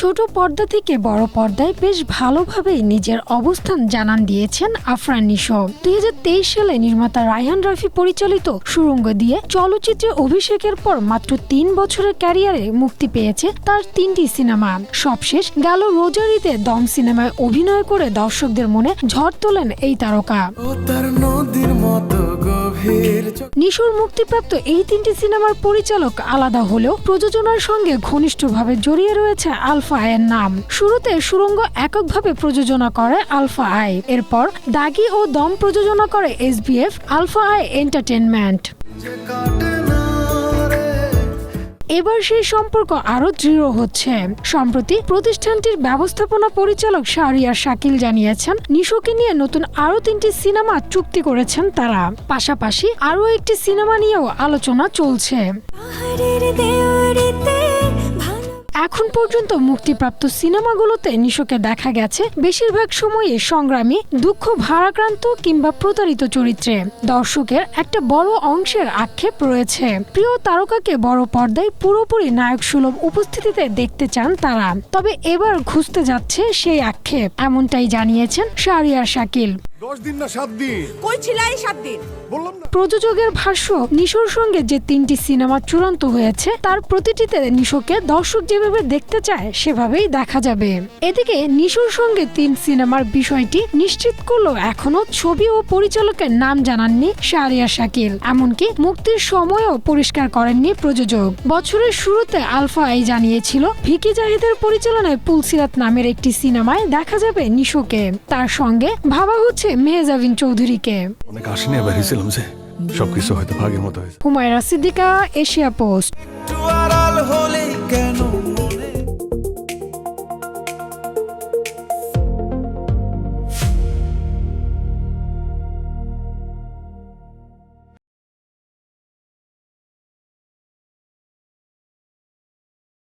ছোট পর্দা থেকে বড় পর্দায় বেশ ভালোভাবেই নিজের অবস্থান জানান দিয়েছেন আফরান নিশো। 2023 সালে নির্মাতা রায়হান রাফি পরিচালিত সুড়ঙ্গ দিয়ে চলচ্চিত্রে অভিষেকের পর মাত্র 3 বছরের ক্যারিয়ারে মুক্তি পেয়েছে তার 3টি সিনেমা। সবশেষ গেল রোজার ঈদে দম সিনেমায় অভিনয় করে দর্শকদের মনে ঝড় তোলেন এই তারকা। নিশোর মুক্তিপ্রাপ্ত এই 3টি সিনেমার পরিচালক আলাদা হলেও প্রযোজনার সঙ্গে ঘনিষ্ঠভাবে জড়িয়ে রয়েছে আলফা আইয়ের নাম। শুরুতে সুড়ঙ্গ এককভাবে প্রযোজনা করে আলফা আই, এরপর দাগি ও দম প্রযোজনা করে SBF আলফা আই এন্টারটেইনমেন্ট। এবার সেই সম্পর্ক আরো দৃঢ় হচ্ছে। সম্প্রতি প্রতিষ্ঠানটির ব্যবস্থাপনা পরিচালক শাহরিয়ার শাকিল জানিয়েছেন, নিশোকে নিয়ে নতুন আরো 3টি সিনেমা চুক্তি করেছেন তারা। পাশাপাশি আরো একটি সিনেমা নিয়েও আলোচনা চলছে। এখন পর্যন্ত মুক্তিপ্রাপ্ত সিনেমাগুলোতে নিশোকে দেখা গেছে বেশিরভাগ সময়ে সংগ্রামী, দুঃখ ভারাক্রান্ত কিংবা প্রতারিত চরিত্রে। দর্শকের একটা বড় অংশের আক্ষেপ রয়েছে, প্রিয় তারকাকে বড় পর্দায় পুরোপুরি নায়ক সুলভ উপস্থিতিতে দেখতে চান তারা। তবে এবার ঘুচতে যাচ্ছে সেই আক্ষেপ, এমনটাই জানিয়েছেন শাহরিয়ার শাকিল। 10 দিন না 7 দিন কই ছিলাই 7 দিন বললাম না। প্রযোজকের ভাষ্য, নিশোর সঙ্গে যে 3টি সিনেমা চূড়ান্ত হয়েছে তার প্রতিটিতে নিশোকে দর্শক যেভাবে দেখতে চায় সেভাবেই দেখা যাবে। এদিকে নিশোর সঙ্গে 3 সিনেমার বিষয়টি নিশ্চিত করলেও এখনো ছবি ও পরিচালকের নাম জানাননি শাহরিয়ার শাকিল। এমনকি মুক্তির সময়ও পরিষ্কার করেননি প্রযোজক। বছরের শুরুতে আলফা আই জানিয়েছিল ভিকি জাহিদের পরিচালনায় পুলসিরাত নামের একটি সিনেমায় দেখা যাবে নিশোকে। তার সঙ্গে ভাবা হচ্ছে মেহজাবিন চৌধুরীকে। অনেক আশা নিয়ে বেরিয়েছিলাম যে সবকিছু হয়তো ভাগের মতো হয়েছে। Humaira Siddiqua, Asia post.